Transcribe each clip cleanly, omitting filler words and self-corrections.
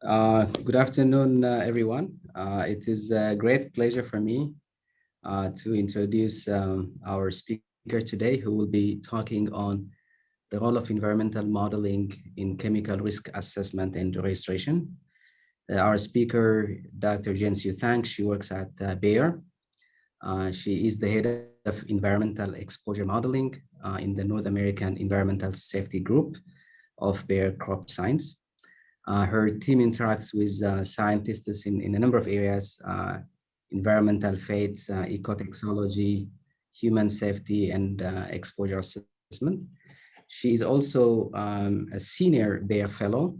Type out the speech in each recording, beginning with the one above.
Good afternoon, everyone. It is a great pleasure for me to introduce our speaker today, who will be talking on the role of environmental modeling in chemical risk assessment and registration. Our speaker, Dr. Jensu Tang, she works at Bayer. She is the head of environmental exposure modeling in the North American Environmental Safety Group of Bayer Crop Science. Her team interacts with scientists in a number of areas, environmental fates, ecotoxicology, human safety, and exposure assessment. She is also a senior Bayer Fellow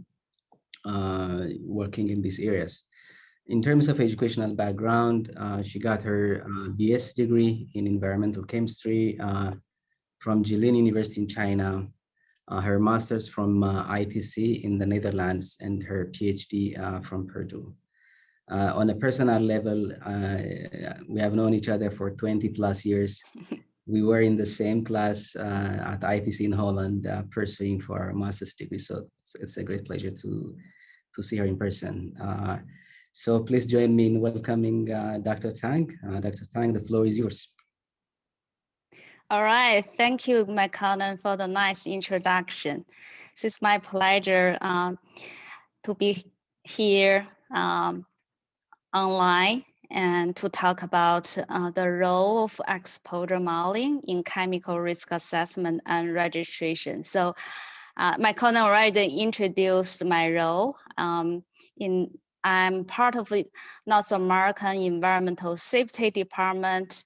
working in these areas. In terms of educational background, she got her BS degree in environmental chemistry from Jilin University in China, her master's from ITC in the Netherlands, and her PhD from Purdue. On a personal level, we have known each other for 20 plus years. We were in the same class at ITC in Holland, pursuing for our master's degree. So it's a great pleasure to see her in person. So please join me in welcoming Dr. Tang. Dr. Tang, the floor is yours. All right, thank you, Michael, for the nice introduction. It's my pleasure to be here online and to talk about the role of exposure modeling in chemical risk assessment and registration. So my colleague already introduced my role. I'm part of the North American Environmental Safety Department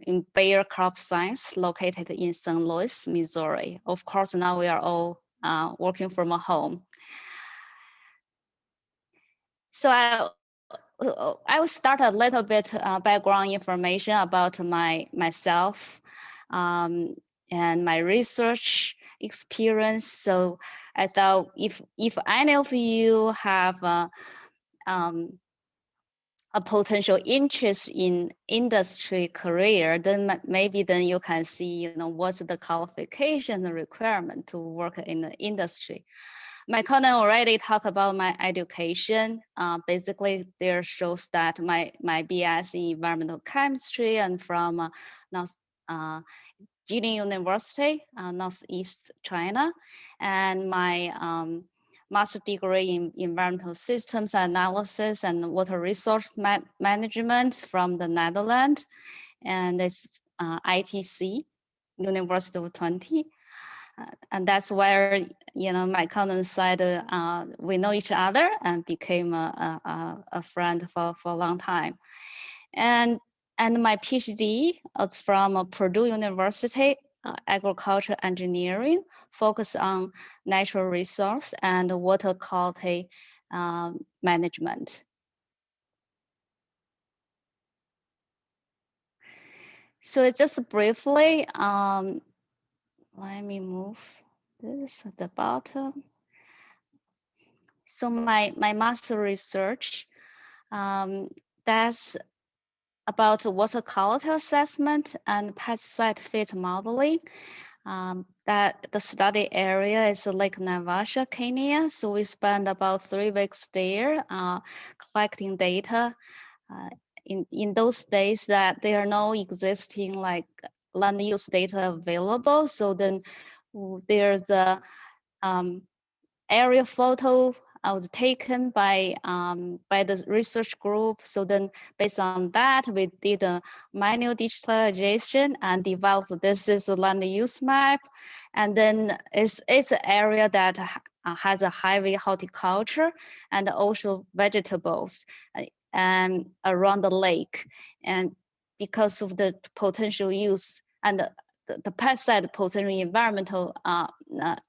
in Bayer Crop Science, located in St. Louis, Missouri. Of course, now we are all working from home. So I will start a little bit background information about myself and my research experience. So I thought if any of you have a potential interest in industry career, then maybe then you can see, what's the qualification requirement to work in the industry. My colleague already talked about my education. Basically, there shows that my BS in environmental chemistry and from Jilin University, Northeast China, and my master degree in environmental systems analysis and water resource management from the Netherlands, and it's ITC, University of Twente. And that's where, my colleague said we know each other and became a friend for a long time. And my PhD is from Purdue University, agriculture engineering, focus on natural resource and water quality management. So it's just briefly, let me move this at the bottom. So my master research, that's about water quality assessment and pesticide fit modeling. That the study area is Lake Naivasha, Kenya. So we spent about 3 weeks there collecting data. In those days that there are no existing like land use data available. So then there's a area photo was taken by the research group. So then based on that, we did a manual digitalization and developed this is a land use map. And then it's an area that has a heavy horticulture and also vegetables and around the lake. And because of the potential use and the pesticide potential environmental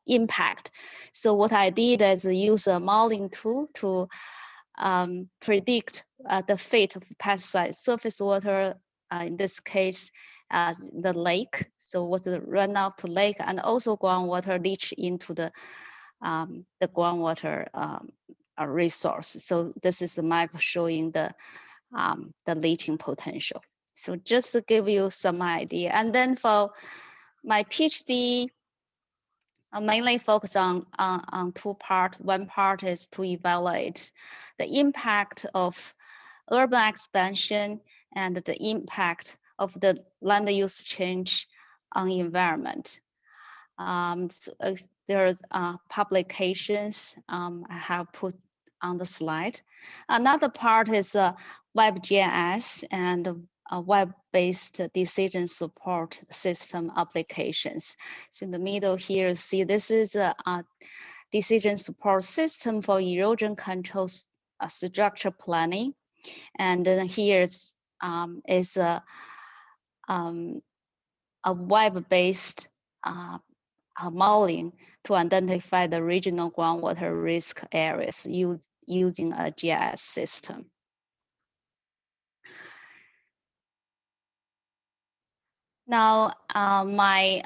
impact. So what I did is use a modeling tool to predict the fate of pesticide surface water, in this case, the lake. So what's the runoff to lake and also groundwater leach into the groundwater resource. So this is the map showing the leaching potential. So just to give you some idea. And then for my PhD mainly focus on two parts. One part is to evaluate the impact of urban expansion and the impact of the land use change on environment. So, there's publications I have put on the slide. Another part is WebGIS and web-based decision support system applications. So in the middle here, you see this is a decision support system for erosion control structure planning. And then here is a web-based modeling to identify the regional groundwater risk areas using a GIS system. Now, my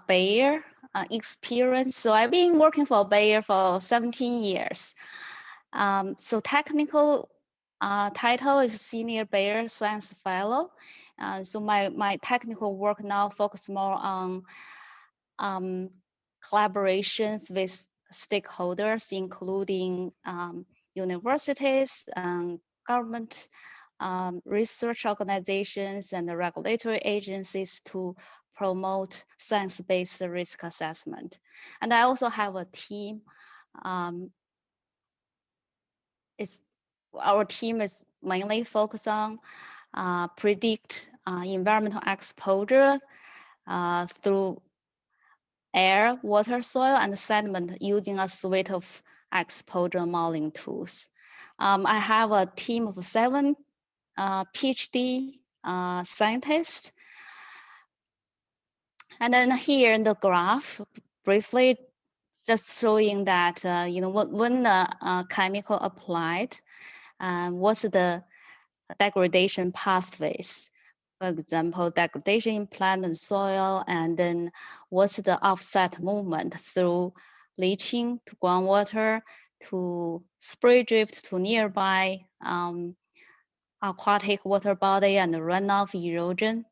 Bayer experience. So I've been working for Bayer for 17 years. So technical title is Senior Bayer Science Fellow. So my technical work now focus more on collaborations with stakeholders, including universities and government research organizations and the regulatory agencies to promote science-based risk assessment. And I also have a team. Our team is mainly focused on predict environmental exposure through air, water, soil, and sediment using a suite of exposure modeling tools. I have a team of 7 PhD scientists. And then here in the graph, briefly, just showing that, when the chemical applied, what's the degradation pathways. For example, degradation in plant and soil, and then what's the offset movement through leaching to groundwater, to spray drift to nearby aquatic water body and runoff erosion.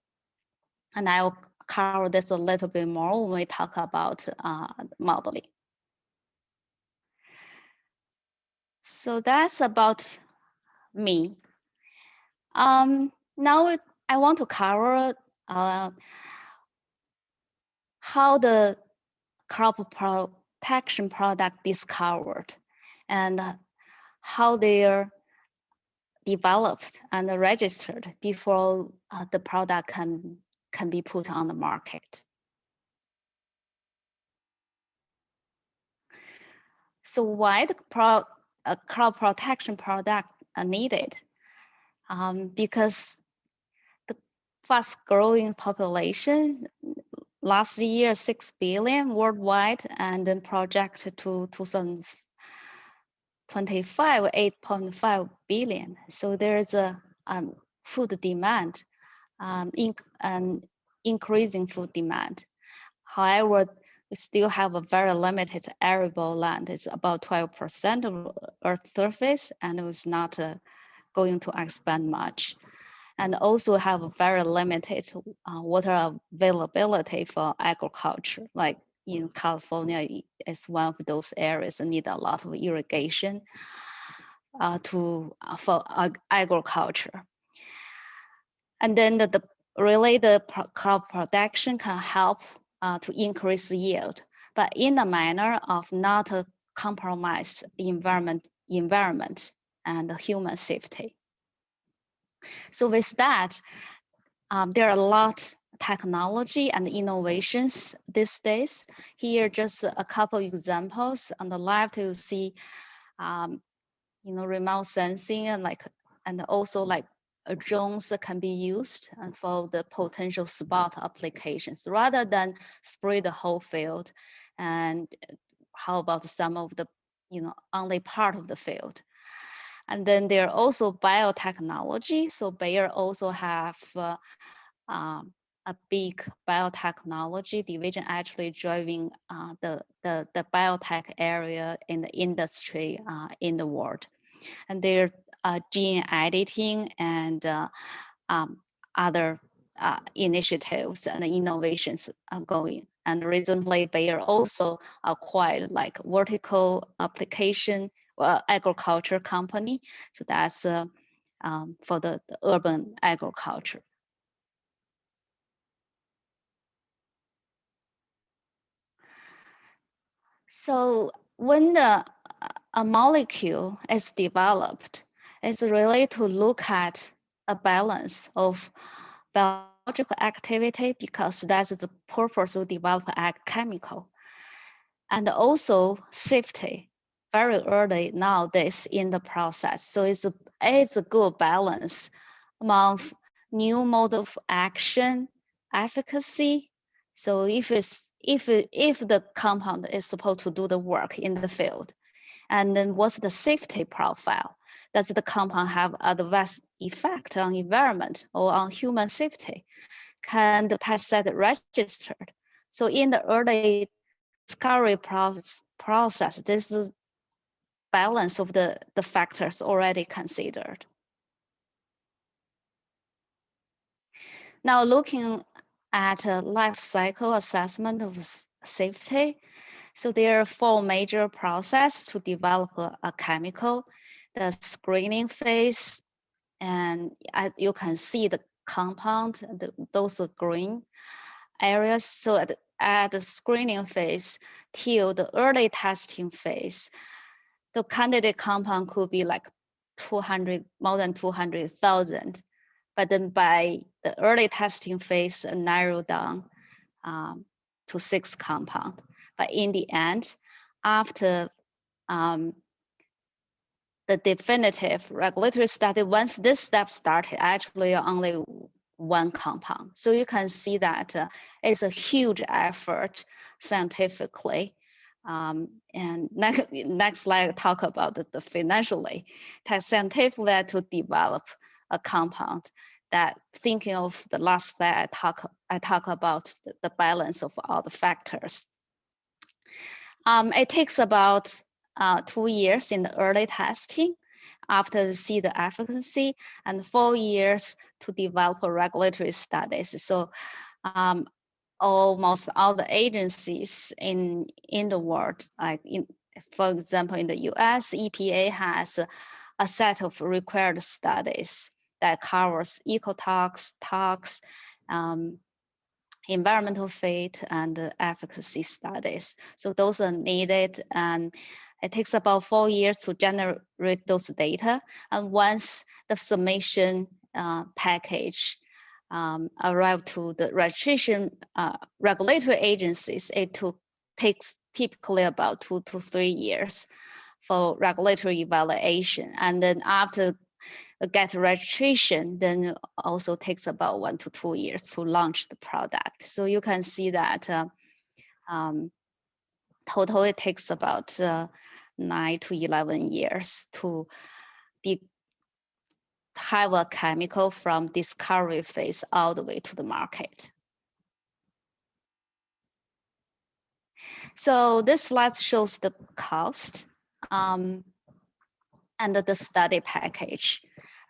And I'll cover this a little bit more when we talk about modeling. So that's about me. Now I want to cover how the crop protection product discovered and how they're developed and registered before the product can be put on the market. So why the crop protection product are needed? Because the fast growing population, last year 6 billion worldwide, and then projected to 2025 8.5 billion. So there is a food demand, increasing food demand. However, we still have a very limited arable land. It's about 12% of Earth's surface, and it's not going to expand much. And also have a very limited water availability for agriculture. Like in California is one of those areas that need a lot of irrigation for agriculture. And then the crop production can help to increase yield, but in a manner of not compromise environment and human safety. So with that, there are a lot of technology and innovations these days. Here, just a couple examples. On the left, you see, remote sensing and also like drones that can be used for the potential spot applications rather than spray the whole field. And how about some of the, only part of the field? And then there are also biotechnology. So Bayer also have a big biotechnology division actually driving the biotech area in the industry in the world. And there are gene editing and other initiatives and innovations are going. And recently, Bayer also acquired like vertical application agriculture company. So that's for the urban agriculture. So when a molecule is developed, it's really to look at a balance of biological activity because that's the purpose of develop a chemical, and also safety very early nowadays in the process. So it's a good balance among new mode of action, efficacy. So if the compound is supposed to do the work in the field, and then what's the safety profile? Does the compound have adverse effect on environment or on human safety? Can the pesticide registered? So in the early discovery process, this is balance of the factors already considered. Now looking at a life cycle assessment of safety, so there are four major processes to develop a chemical. The screening phase, and as you can see the compound, those are green areas. So at the screening phase till the early testing phase, the candidate compound could be like 200, more than 200,000. But then by the early testing phase, narrowed down to 6 compounds. But in the end, after the definitive regulatory study, once this step started, actually only 1 compound. So you can see that it's a huge effort scientifically. And next slide talk about the financially, scientifically to develop a compound that thinking of the last slide, I talk about the balance of all the factors. It takes about 2 years in the early testing after you see the efficacy, and 4 years to develop regulatory studies. So almost all the agencies in the world, like for example, in the US, EPA has a set of required studies that covers ecotox, tox, environmental fate, and efficacy studies. So those are needed, and it takes about 4 years to generate those data. And once the submission package arrive to the registration regulatory agencies, it takes typically about 2 to 3 years for regulatory evaluation. And then after get registration, then also takes about 1 to 2 years to launch the product. So you can see that total it takes about 9 to 11 years to have a chemical from discovery phase all the way to the market. So this slide shows the cost and the study package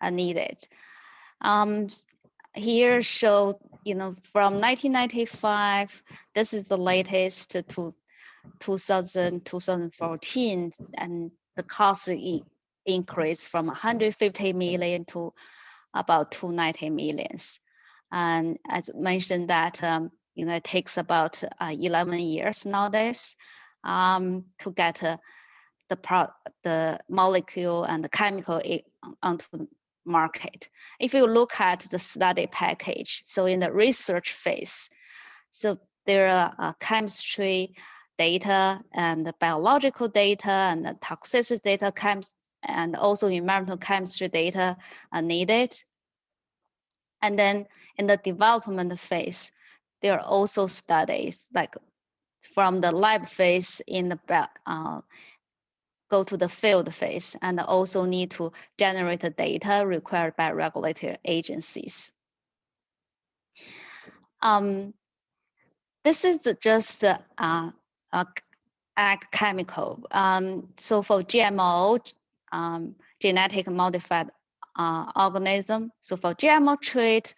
needed. Here show, from 1995, this is the latest to 2014, and the cost increased from 150 million to about 290 millions. And as mentioned that, it takes about 11 years nowadays to get the molecule and the chemical onto the market. If you look at the study package, so in the research phase, so there are chemistry data and the biological data and the toxicity data and also environmental chemistry data are needed. And then in the development phase, there are also studies like from the lab phase in the go to the field phase, and also need to generate the data required by regulatory agencies. This is just a chemical. So for GMO, genetic modified organism, so for GMO trait,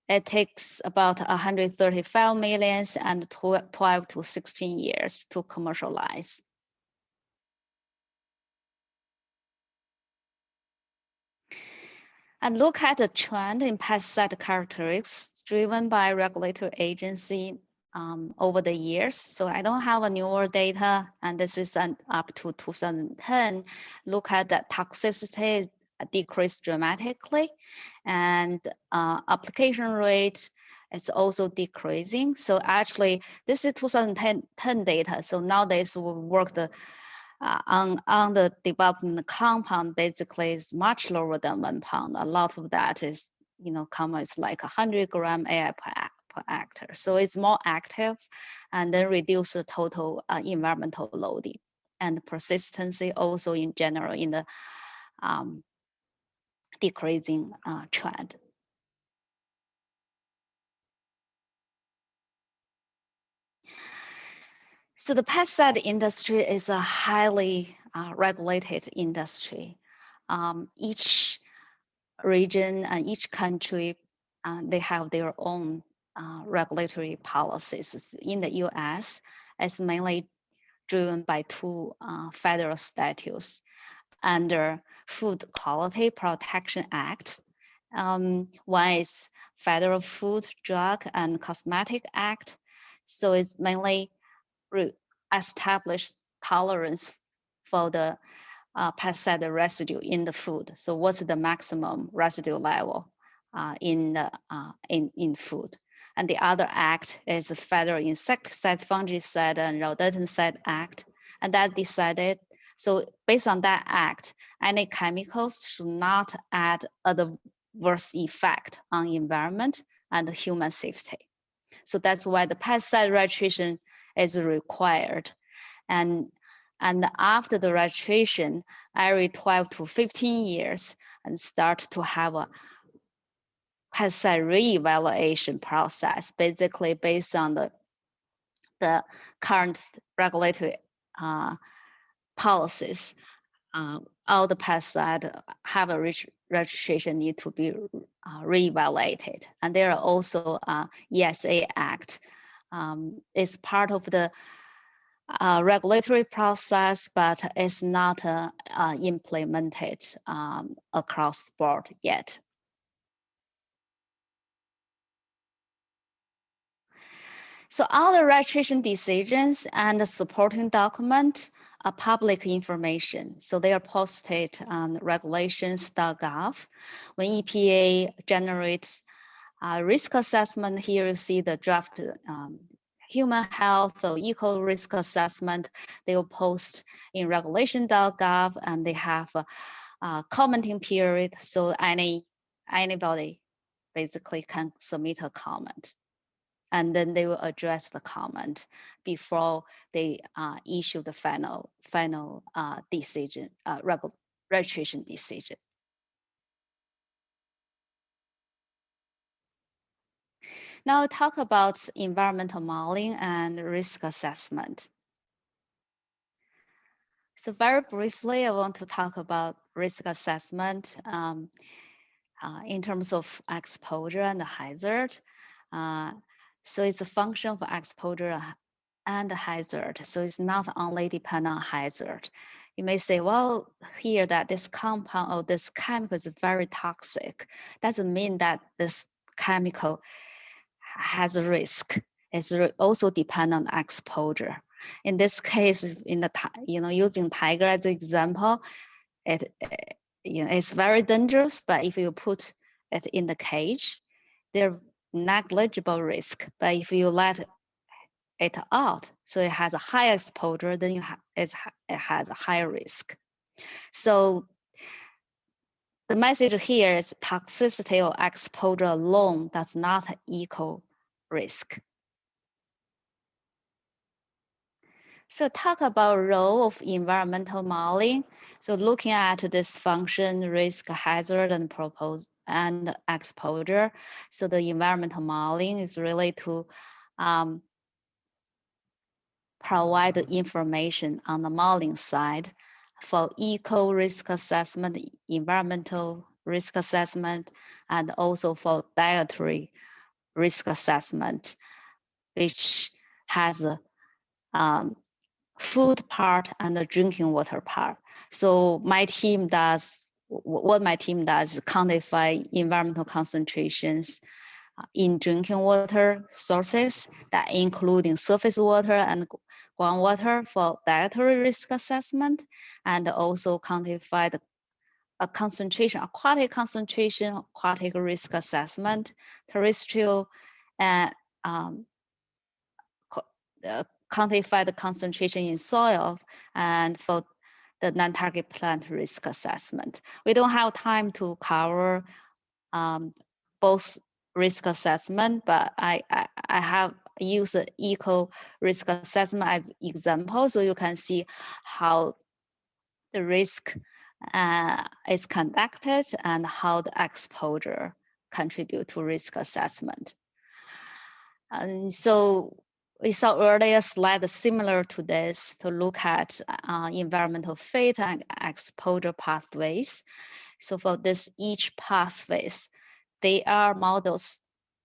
it takes about 135 millions and 12 to 16 years to commercialize. And look at the trend in pesticide characteristics driven by regulatory agency over the years. So I don't have a newer data, and this is up to 2010. Look at the toxicity decreased dramatically, and application rate is also decreasing. So actually, this is 2010 data. So nowadays we work on the development compound basically is much lower than 1 pound. A lot of that is, common is like 100 gram AI per hectare. So it's more active and then reduce the total environmental loading and persistency also in general in the decreasing trend. So the pesticide industry is a highly regulated industry. Each region and each country, they have their own regulatory policies. In the US, it's mainly driven by two federal statutes under Food Quality Protection Act. One is Federal Food, Drug, and Cosmetic Act. So it's mainly established tolerance for the pesticide residue in the food. So what's the maximum residue level in food? And the other act is the Federal Insecticide, Fungicide, and Rodenticide Act, and that decided. So based on that act, any chemicals should not add adverse effect on environment and human safety. So that's why the pesticide registration is required. And after the registration, every 12 to 15 years, and start to have a pesticide reevaluation process, basically based on the current regulatory policies. All the pesticide have a registration need to be reevaluated. And there are also ESA Act. It's part of the regulatory process, but it's not implemented across the board yet. So all the registration decisions and the supporting document are public information. So they are posted on regulations.gov. When EPA generates risk assessment, here you see the draft human health or eco risk assessment. They will post in regulation.gov, and they have a commenting period. So anybody basically can submit a comment, and then they will address the comment before they issue the final decision, registration decision. Now I'll talk about environmental modeling and risk assessment. So very briefly, I want to talk about risk assessment in terms of exposure and hazard. So it's a function of exposure and hazard. So it's not only dependent on hazard. You may say, well, here that this compound or this chemical is very toxic. Doesn't mean that this chemical has a risk. It's also dependent on exposure. In this case, in the using tiger as an example, it's very dangerous. But if you put it in the cage, they're negligible risk. But if you let it out, so it has a high exposure, then it has a higher risk. So the message here is toxicity or exposure alone does not equal risk. So talk about role of environmental modeling. So looking at this function, risk, hazard, and exposure. So the environmental modeling is really to provide the information on the modeling side for eco risk assessment, environmental risk assessment, and also for dietary risk assessment, which has a food part and the drinking water part. So my team does, what my team does is quantify environmental concentrations in drinking water sources, that including surface water and groundwater for dietary risk assessment, and also quantify the aquatic concentration, aquatic risk assessment, terrestrial, and quantify the concentration in soil, and for the non-target plant risk assessment. We don't have time to cover both risk assessment, but I have used the eco risk assessment as example, so you can see how the risk is conducted and how the exposure contribute to risk assessment. And so we saw earlier slide similar to this to look at environmental fate and exposure pathways. So for this, each pathways, they are models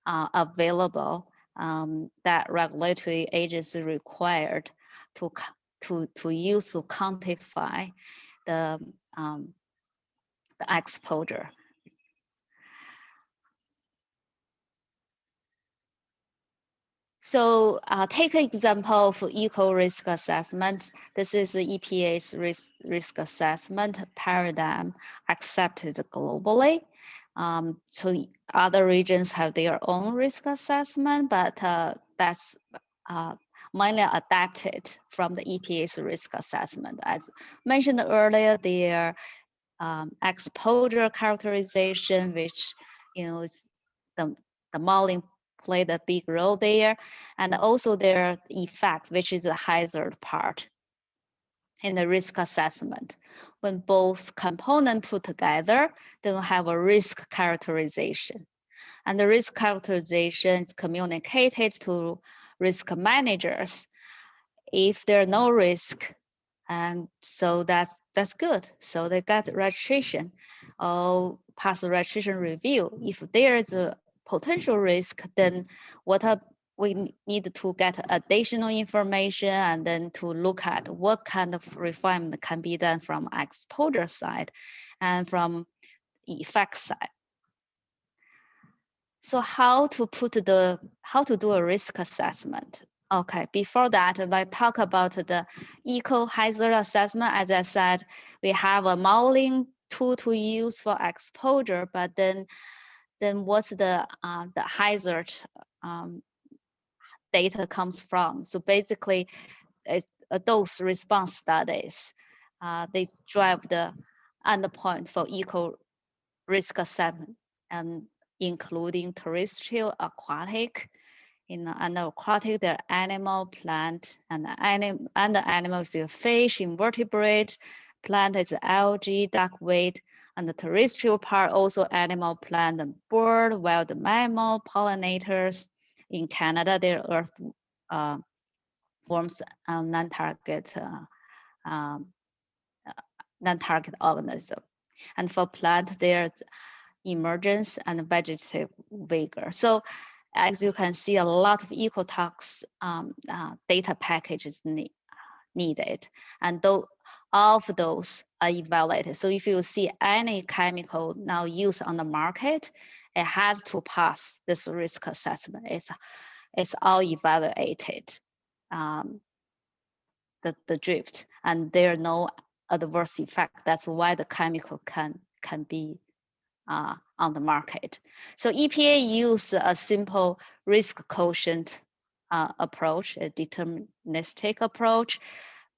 available that regulatory agencies required to use to quantify the exposure. So take an example of eco risk assessment. This is the EPA's risk assessment paradigm accepted globally. So other regions have their own risk assessment, but that's mainly adapted from the EPA's risk assessment. As mentioned earlier, their exposure characterization, which is the modeling played a big role there, and also their effect, which is the hazard part in the risk assessment. When both components put together, they will have a risk characterization. And the risk characterization is communicated to risk managers if there's no risk. And so that's good. So they got registration or pass the registration review. If there is a potential risk, then we need to get additional information and then to look at what kind of refinement can be done from exposure side and from effect side. So how to do a risk assessment? Okay, before that, let's talk about the eco hazard assessment. As I said, we have a modeling tool to use for exposure, but then what's the hazard data comes from? So basically, it's those response studies. They drive the endpoint for eco risk assessment, and including terrestrial, aquatic. Under aquatic, there are animal, plant, and the animals is fish, invertebrate, plant is algae, duckweed, and the terrestrial part also animal, plant, and bird, wild mammal, pollinators. In Canada, there are earthworms, non-target organism. And for plant, there's emergence and vegetative vigor. So as you can see, a lot of ecotox data packages needed, and all of those are evaluated. So if you see any chemical now used on the market, it has to pass this risk assessment. It's all evaluated, the drift, and there are no adverse effect. That's why the chemical can be on the market. So EPA used a simple risk quotient approach, a deterministic approach.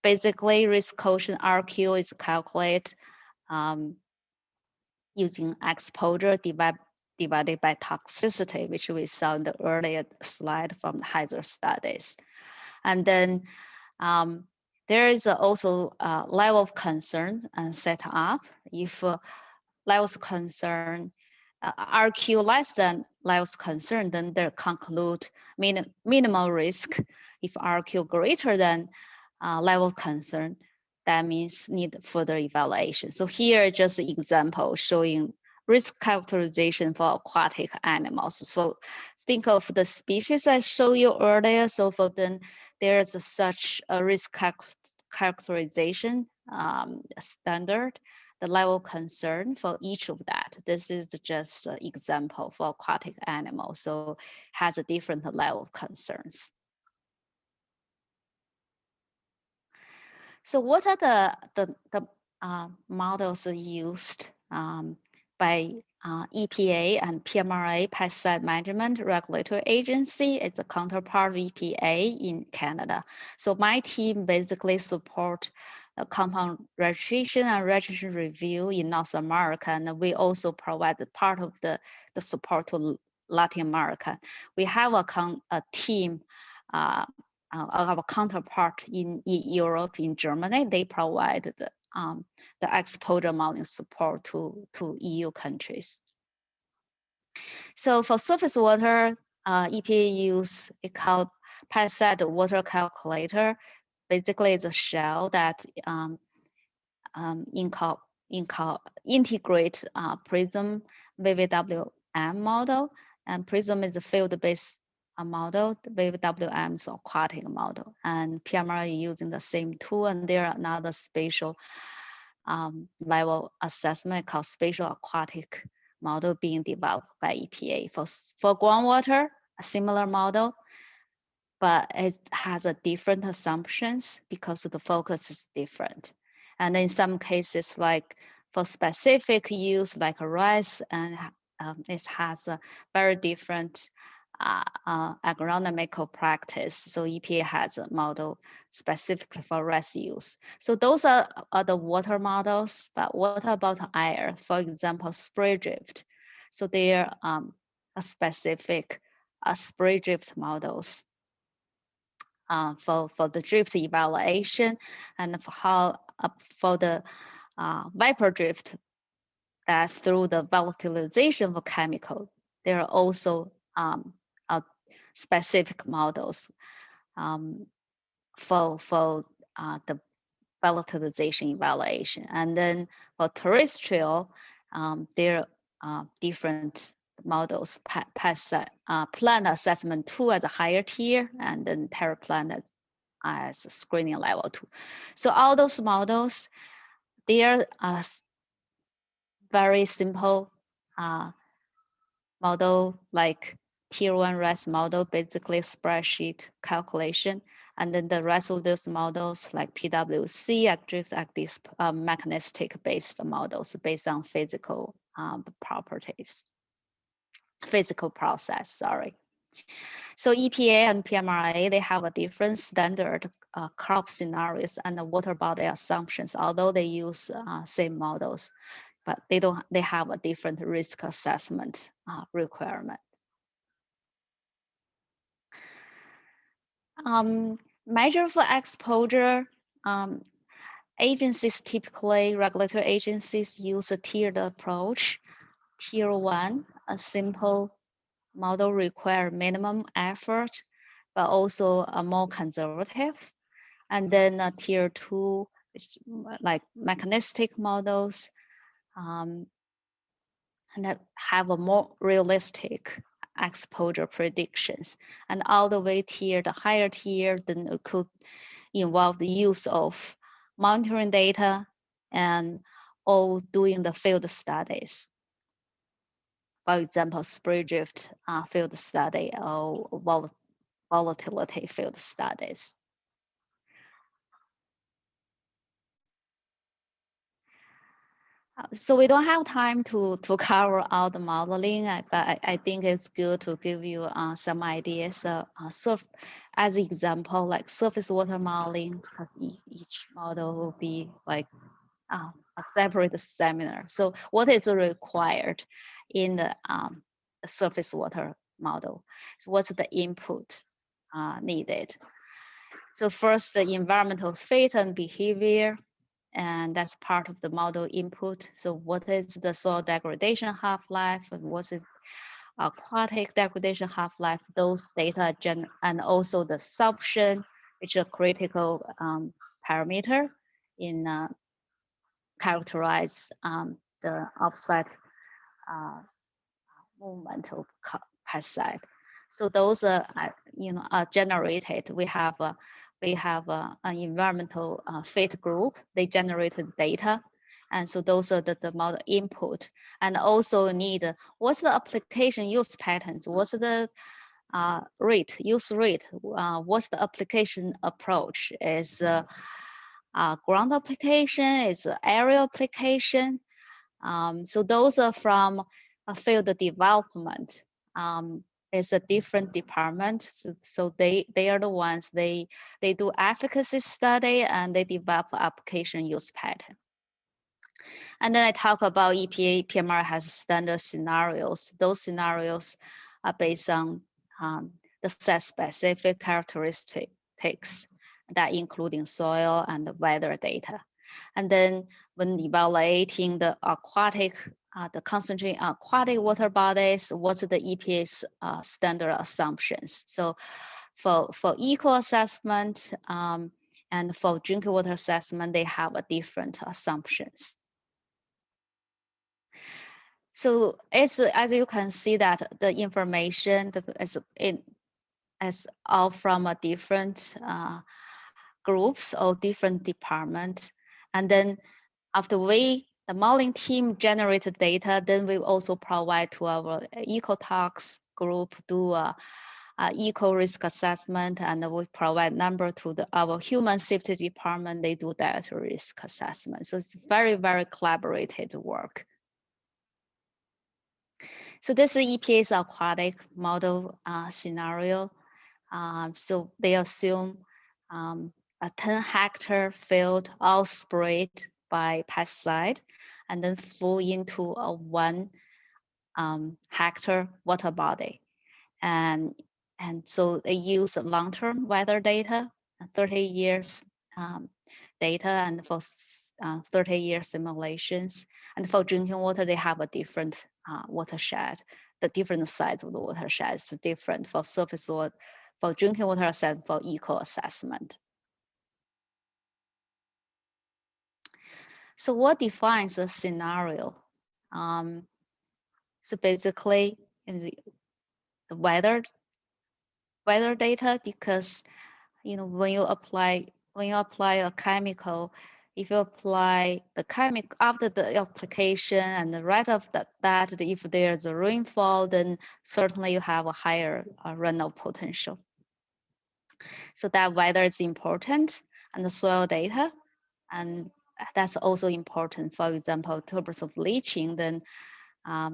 Basically, risk quotient RQ is calculated using exposure divided by toxicity, which we saw in the earlier slide from the hazard studies. And then there is also a level of concern set up. If levels of concern RQ less than levels of concern, then they conclude minimal risk. If RQ greater than level of concern, that means need further evaluation. So here just an example showing risk characterization for aquatic animals. think of the species I showed you earlier. So for them, there's such a risk characterization standard, the level of concern for each of that. This is just an example for aquatic animals, so has a different level of concerns. So what are the models used by EPA and PMRA, Pesticide Management Regulatory Agency? It's a counterpart of EPA in Canada. So my team basically support compound registration and registration review in North America, and we also provide part of the support to Latin America. We have a team our counterpart in Europe, in Germany. They provide the exposure modeling support to EU countries. So for surface water, EPA use it called pesticide water calculator. Basically, it's a shell that integrate PRISM VVWM model, and PRISM is a field-based model. The VVWM is aquatic model, and PMR is using the same tool, and there are another spatial level assessment called spatial aquatic model being developed by EPA. For groundwater, a similar model, but it has a different assumptions because the focus is different. And in some cases, like for specific use, like a rice, and it has a very different agronomical practice. So EPA has a model specifically for rice use. So those are the water models, but what about air? For example, spray drift. So they are a specific spray drift models for the drift evaluation, and for how for the vapor drift that through the volatilization of chemical. There are also specific models for the volatilization evaluation. And then for terrestrial, there are different models, plant assessment 2 as a higher tier, and then terra plant as a screening level 2. So all those models, they are very simple model, like tier 1 REST model, basically spreadsheet calculation. And then the rest of those models like PwC, ActDrift, ActDisp, mechanistic based models based on physical properties, physical process, sorry. So EPA and PMRA, they have a different standard crop scenarios and the water body assumptions, although they use same models, but they have a different risk assessment requirement. Measure for exposure, agencies typically, regulatory agencies use a tiered approach. Tier 1, a simple model require minimum effort, but also a more conservative. And then tier 2 is like mechanistic models, and that have a more realistic exposure predictions. And all the way tier, the higher tier, then it could involve the use of monitoring data and or doing the field studies. For example, spray drift field study or volatility field studies. So we don't have time to cover all the modeling, but I think it's good to give you some ideas. As example, like surface water modeling, because each model will be like a separate seminar. So what is required in the surface water model? So what's the input needed? So first, the environmental fit and behavior, and that's part of the model input. So what is the soil degradation half-life, and what is aquatic degradation half-life? Those data and also the suction, which is a critical parameter in characterize the offsite movement of pesticide. So those are generated. We have an environmental fit group. They generated data, and so those are the model input. And also need what's the application use patterns? What's the use rate? What's the application approach? Is ground application? Is aerial application? So those are from a field development. It's a different department. So they are the ones, they do efficacy study and they develop application use pattern. And then I talk about EPA, PMR has standard scenarios. Those scenarios are based on the site-specific characteristics that including soil and the weather data. And then when evaluating the aquatic, the concentrating aquatic water bodies, what's the EPA's standard assumptions? So for eco assessment and for drinking water assessment, they have a different assumptions. So it's, as you can see that the information is all from a different groups or different department. And then after the modeling team generated data, then we also provide to our ecotox group, do a eco risk assessment, and we provide number to our human safety department, they do that risk assessment. So it's very, very collaborated work. So this is EPA's aquatic model scenario. So they assume a 10-hectare field all sprayed by pesticide and then flow into a 1-hectare water body. And so they use long-term weather data, 30 years data, and for 30-year simulations. And for drinking water, they have a different watershed. The different sides of the watershed is different for surface water, for drinking water assessment, for eco assessment. So what defines a scenario? So basically, in the weather data, because when you apply a chemical, if you apply the chemical after the application and the right of that, if there's a rainfall, then certainly you have a higher runoff potential. So that weather is important, and the soil data, and that's also important. For example, in terms of leaching, then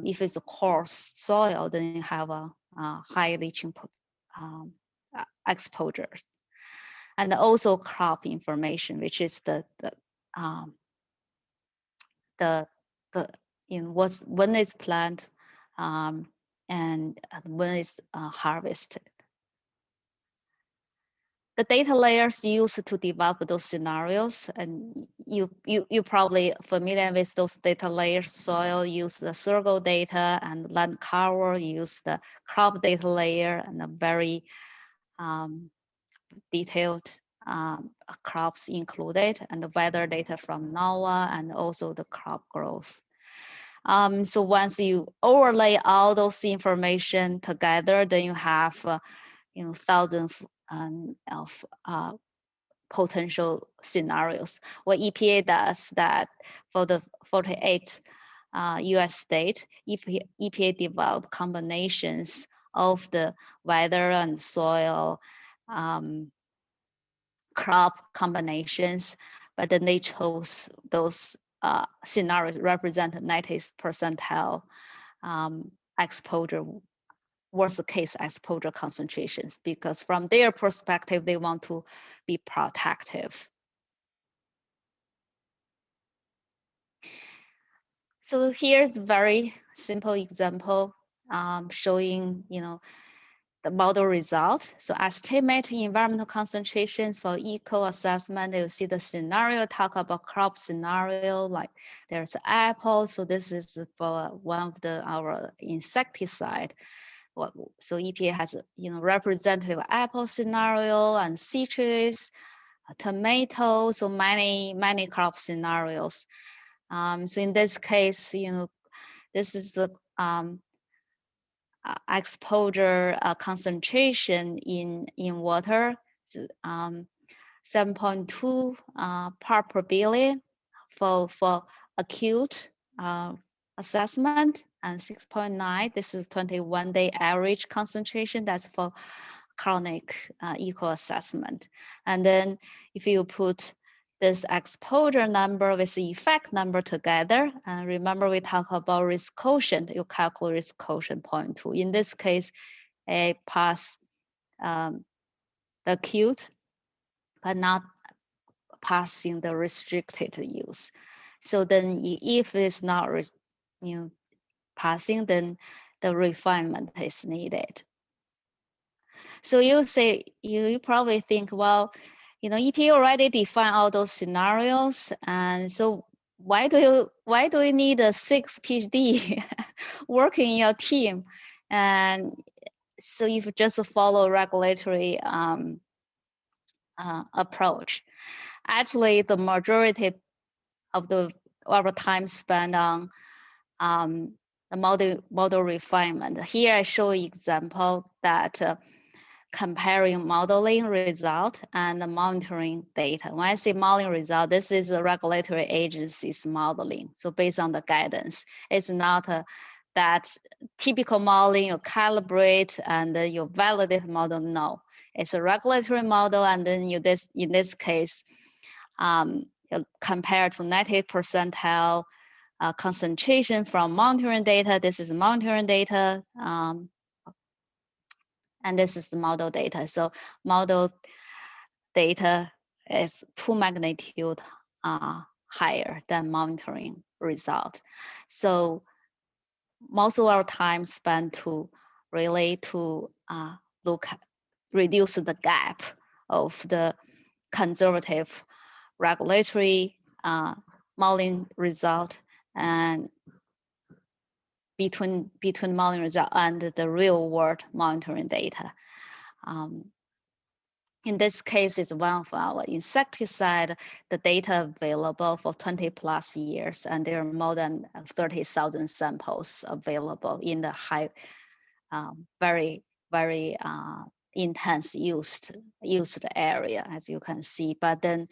if it's a coarse soil, then you have a high leaching exposures. And also crop information, which is when it's planted and when it's harvested. The data layers used to develop those scenarios, and you probably familiar with those data layers. Soil use the circle data, and land cover use the crop data layer, and a very detailed crops included, and the weather data from NOAA, and also the crop growth. So once you overlay all those information together, then you have thousands of potential scenarios. What EPA does that for the 48 US state, EPA develop combinations of the weather and soil crop combinations, but then they chose those scenarios represent 90th percentile exposure, worst case exposure concentrations, because from their perspective, they want to be protective. So here's a very simple example showing, the model result. So estimate environmental concentrations for eco assessment. You see the scenario, talk about crop scenario, like there's apple. So this is for one of our insecticide. So EPA has representative apple scenario and citrus, tomato, so many crop scenarios. So in this case, this is the exposure concentration in water, 7.2 part per billion for acute assessment, and 6.9, this is 21-day average concentration, that's for chronic eco assessment. And then if you put this exposure number with the effect number together, and remember we talk about risk quotient, you calculate risk quotient 0.2. In this case, it pass the acute, but not passing the restricted use. So then if it's not passing, then the refinement is needed. So you say, you probably think, well, EPA already defined all those scenarios, and so why do you need a 6 PhD working in your team? And so if you just follow regulatory approach, actually the majority of our time spent on the model refinement. Here I show example that comparing modeling result and the monitoring data. When I say modeling result, this is the regulatory agency's modeling. So based on the guidance, it's not that typical modeling you calibrate and you validate model. No, it's a regulatory model, and then in this case, compared to 90th percentile concentration from monitoring data. This is monitoring data. And this is the model data. So model data is 2 magnitude higher than monitoring result. So most of our time spent to really to reduce the gap of the conservative regulatory modeling result and between modeling result and the real world monitoring data. In this case, it's one of our insecticide, the data available for 20 plus years, and there are more than 30,000 samples available in the high, very intense used area, as you can see. But then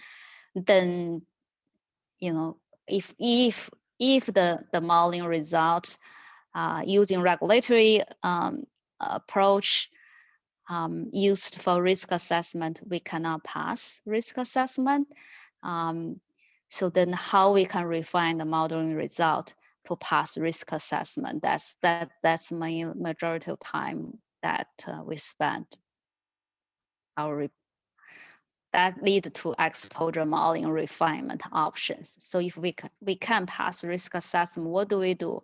if the modeling result using regulatory approach used for risk assessment, we cannot pass risk assessment. So then how we can refine the modeling result to pass risk assessment? That's my majority of time that we spent. That lead to exposure modeling refinement options. So if we can pass risk assessment, what do we do?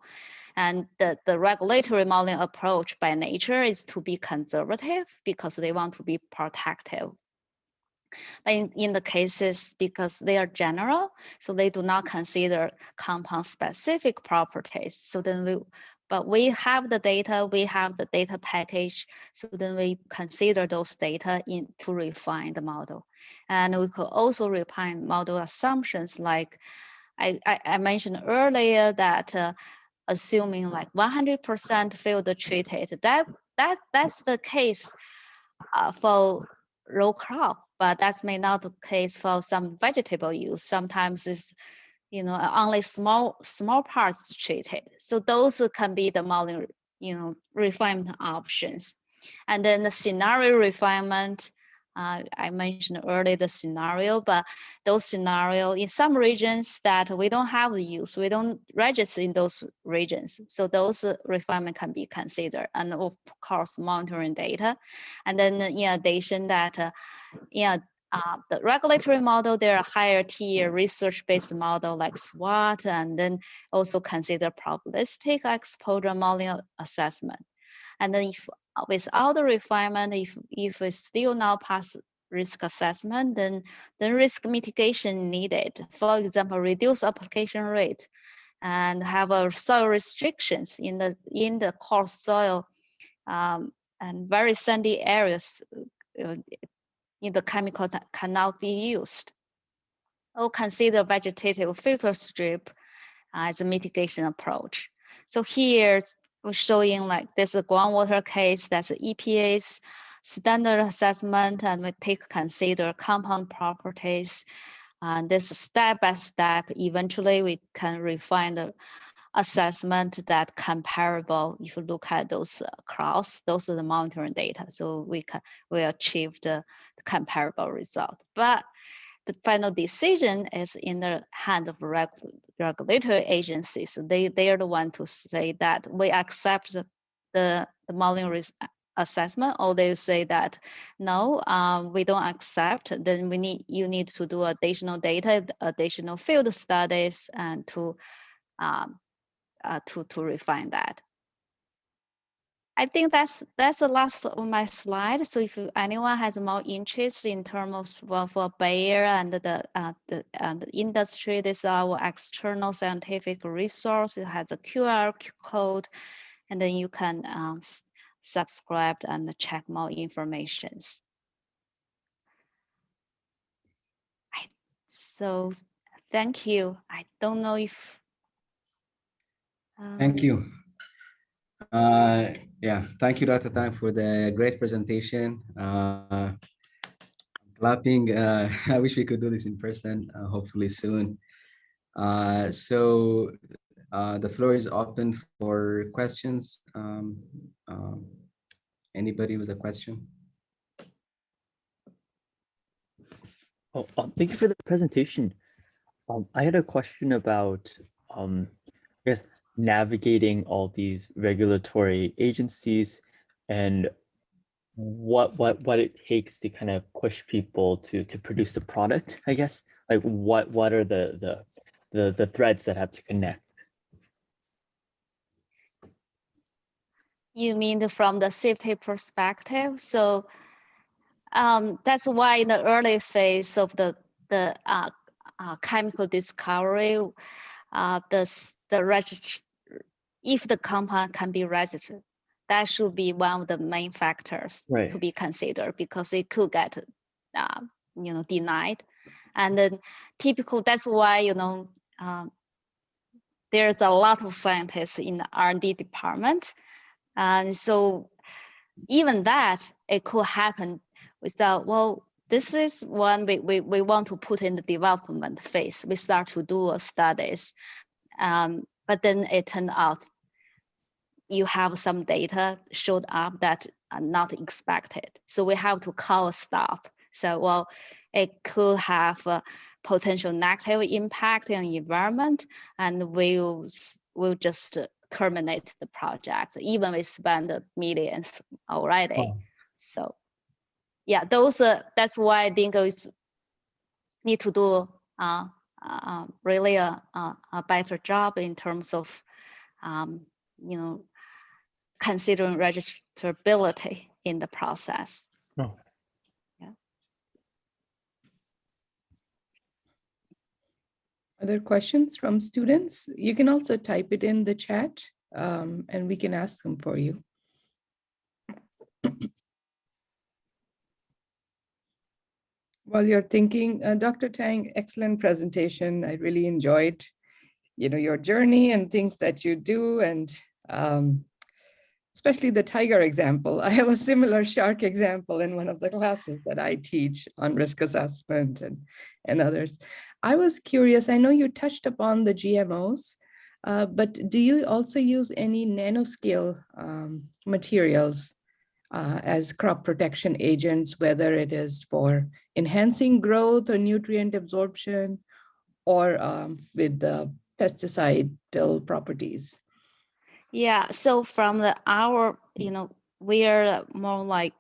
And the regulatory modeling approach by nature is to be conservative because they want to be protective. But in the cases, because they are general, so they do not consider compound specific properties. So then we have the data, we have the data package. So then we consider those data to refine the model. And we could also refine model assumptions like I mentioned earlier that assuming like 100% field treated, that's the case for row crop, but that's may not the case for some vegetable use. Sometimes it's only small parts treated. So those can be the modeling refinement options. And then the scenario refinement, I mentioned earlier the scenario, but those scenario in some regions that we don't have the use, we don't register in those regions. So those refinement can be considered, and of course monitoring data. And then in addition that, the regulatory model, there are higher tier research-based model like SWOT, and then also consider probabilistic exposure modeling assessment. And then if without the refinement, if we still not pass risk assessment, then risk mitigation needed. For example, reduce application rate and have a soil restrictions in the coarse soil and very sandy areas. The chemical that cannot be used. Or consider vegetative filter strip as a mitigation approach. So here, we're showing like there's a groundwater case, that's EPA's standard assessment, and we consider compound properties. And this step by step, eventually we can refine the assessment that comparable. If you look at those those are the monitoring data. So we achieved the comparable result. But the final decision is in the hands of regulatory agencies. So they are the one to say that we accept the modeling assessment, or they say that no, we don't accept. Then you need to do additional data, additional field studies, and to refine that. I think that's the last of my slide. So if anyone has more interest in terms of for Bayer and the industry, this is our external scientific resource. It has a QR code, and then you can subscribe and check more information. So thank you. I don't know if. Thank you. Yeah, thank you, Dr. Tang, for the great presentation. Clapping. I wish we could do this in person, hopefully soon. So the floor is open for questions. Anybody with a question? Oh, thank you for the presentation. I had a question about, I guess, navigating all these regulatory agencies and what it takes to kind of push people to produce a product, I guess. Like what are the threads that have to connect? You mean from the safety perspective? So that's why in the early phase of the chemical discovery, if the compound can be registered, that should be one of the main factors to be considered, because it could get denied. And then that's why there's a lot of scientists in the R&D department, and so even that it could happen without, well, this is one we want to put in the development phase. We start to do studies, but then it turned out you have some data showed up that are not expected. So we have to call a stop. So, well, it could have a potential negative impact on the environment, and we'll just terminate the project, even we spend millions already. Oh. So, yeah, that's why I think it's need to do really a better job in terms of considering registrability in the process. Oh. Yeah. Other questions from students? You can also type it in the chat, and we can ask them for you. While you're thinking, Dr. Tang, excellent presentation. I really enjoyed, your journey and things that you do, and especially the tiger example. I have a similar shark example in one of the classes that I teach on risk assessment and others. I was curious, I know you touched upon the GMOs, but do you also use any nanoscale materials as crop protection agents, whether it is for enhancing growth or nutrient absorption, or with the pesticidal properties? Yeah, so from we are more like,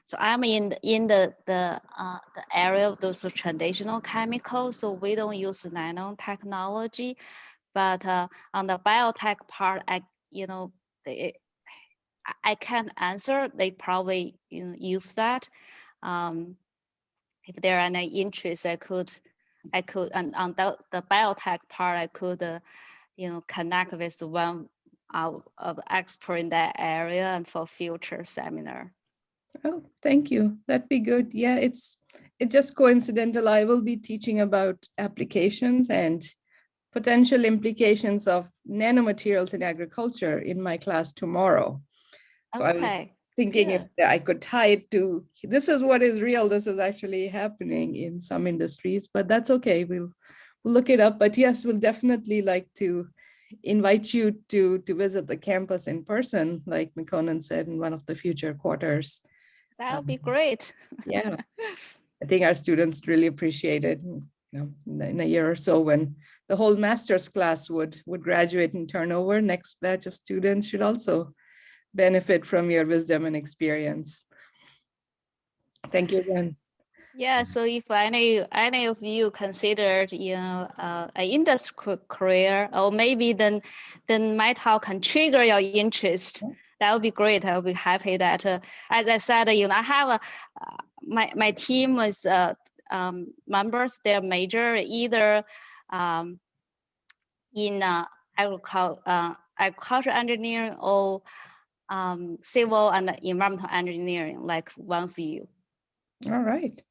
so I'm in the area of those traditional chemicals, so we don't use nanotechnology, but on the biotech part, I can't answer. They probably use that. If there are any interest, I could, and on the biotech part, I could, connect with one of expert in that area and for future seminar. Oh, thank you. That'd be good. Yeah, it's just coincidental. I will be teaching about applications and potential implications of nanomaterials in agriculture in my class tomorrow. So I was Okay. thinking if Good. I could tie it to, this is what is real, this is actually happening in some industries, but that's okay, we'll look it up. But yes, we'll definitely like to invite you to visit the campus in person, like Mikonan said, in one of the future quarters. That would be great. Yeah, I think our students really appreciate it. You know, in a year or so, when the whole master's class would graduate and turn over, next batch of students should also benefit from your wisdom and experience. Thank you again. Yeah, so if any of you considered, an industry career, or maybe then my talk can trigger your interest, that would be great. I would be happy that, as I said, I have my team was members. They're major either in agriculture engineering or civil and environmental engineering, like one of you. All right.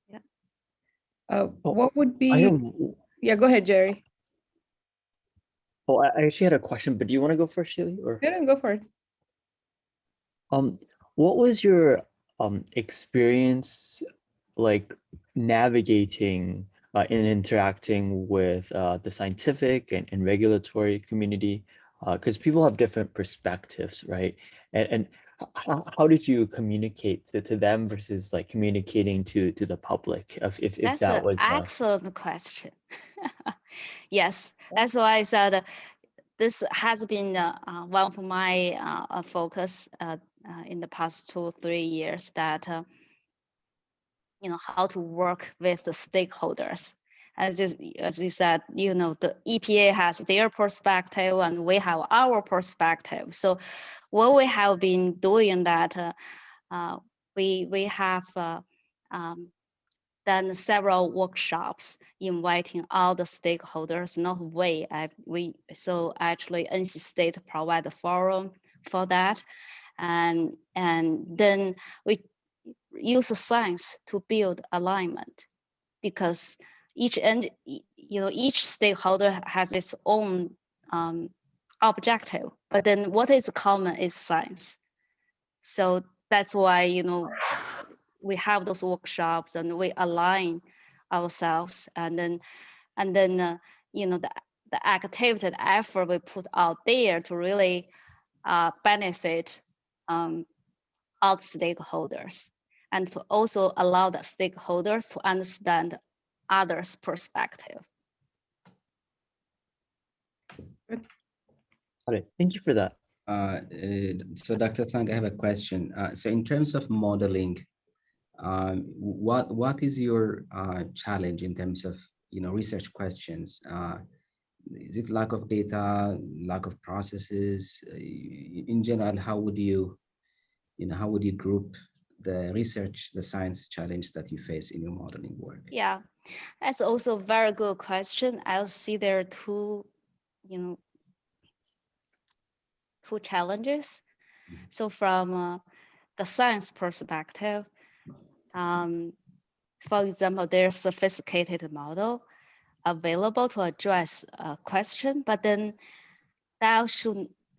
Yeah. What would I be, have, yeah, go ahead, Jerry. I actually had a question, but do you want to go first, Sheila? Or Yeah, go for it. what was your experience like navigating and interacting with the scientific and regulatory community? Because people have different perspectives, right? And how did you communicate to them versus like communicating to the public? If That's that an was excellent question. Yes, that's why I said this has been one of my focus in the past 2-3 years, that how to work with the stakeholders. As you said, the EPA has their perspective and we have our perspective. So what we have been doing that we have done several workshops inviting all the stakeholders. Not we so actually NC State provide a forum for that, and then we use science to build alignment, because each stakeholder has its own objective, but then what is common is science. So that's why we have those workshops and we align ourselves, and then the activity and effort we put out there to really benefit all the stakeholders, and to also allow the stakeholders to understand others' perspective. Got it. Thank you for that. So Dr. Tang, I have a question. So in terms of modeling, what is your challenge in terms of research questions? Is it lack of data, lack of processes? In general, how would you group the research, the science challenge that you face in your modeling work? Yeah, that's also a very good question. I'll see there are two challenges. So from the science perspective, for example, there's a sophisticated model available to address a question, but then that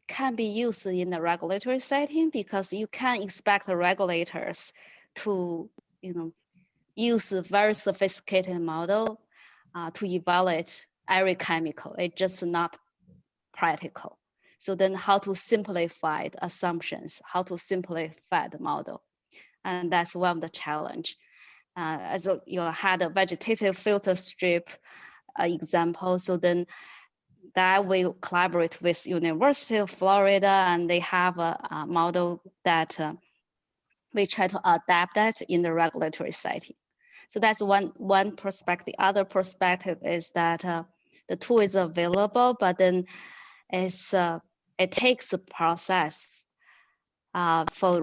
can be used in the regulatory setting, because you can't expect the regulators to use a very sophisticated model to evaluate every chemical. It's just not practical. So then how to simplify the assumptions, how to simplify the model. And that's one of the challenge. As you had a vegetative filter strip example, so then that we collaborate with University of Florida, and they have a model that we try to adapt that in the regulatory setting. So that's one perspective. The other perspective is that the tool is available, but then it takes a process for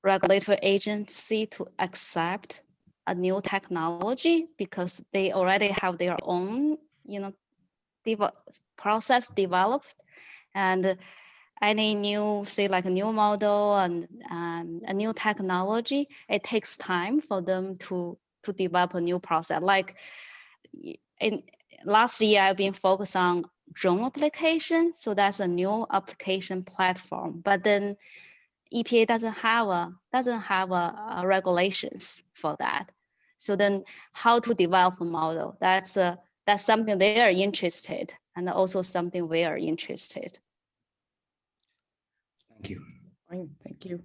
regulatory agency to accept a new technology, because they already have their own process developed, and any new, say like a new model and a new technology, it takes time for them to develop a new process. Like last year I've been focused on drone application. So that's a new application platform. But then EPA doesn't have a regulations for that. So then how to develop a model? That's something they are interested, and also something we are interested. Thank you. Fine, thank you.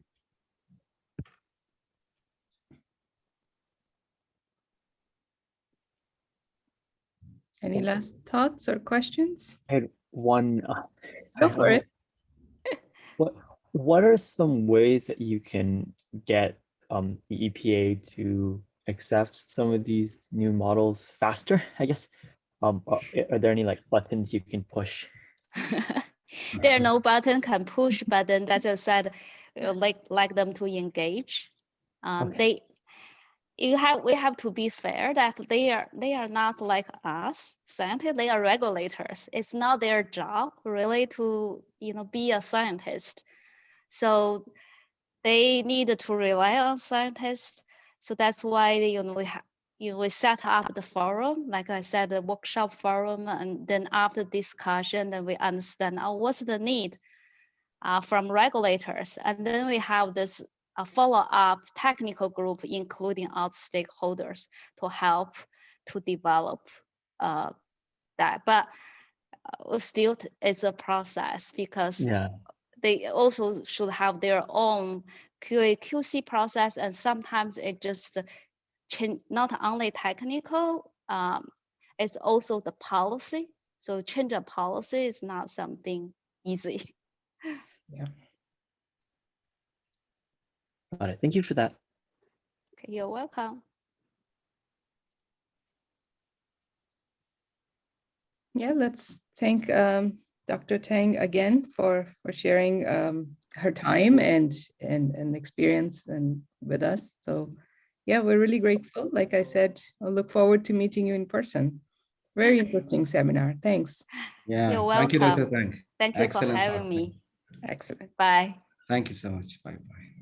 Any last thoughts or questions? I had one. Go for it. What are some ways that you can get the EPA to accept some of these new models faster? I guess. Are there any like buttons you can push? There are no button can push, but then as I said, like them to engage. Okay. We have to be fair that they are not like us scientists. They are regulators. It's not their job really to be a scientist. So they need to rely on scientists. So that's why we set up the forum, like I said, the workshop forum, and then after discussion, then we understand what's the need from regulators, and then we have this follow-up technical group, including all stakeholders, to help to develop that. But still, it's a process because Yeah. they also should have their own QA/QC process, and sometimes it just change, not only technical, it's also the policy. So change a policy is not something easy. Yeah. Got it. Thank you for that. Okay, you're welcome. Yeah, let's thank Dr. Tang again for sharing her time and experience and with us. So yeah, we're really grateful. Like I said, I look forward to meeting you in person. Very interesting seminar. Thanks. Yeah. You're Thank you, Dr. welcome. Tang. Thank you for Excellent talk. having me. Excellent. Bye. Thank you so much. Bye bye.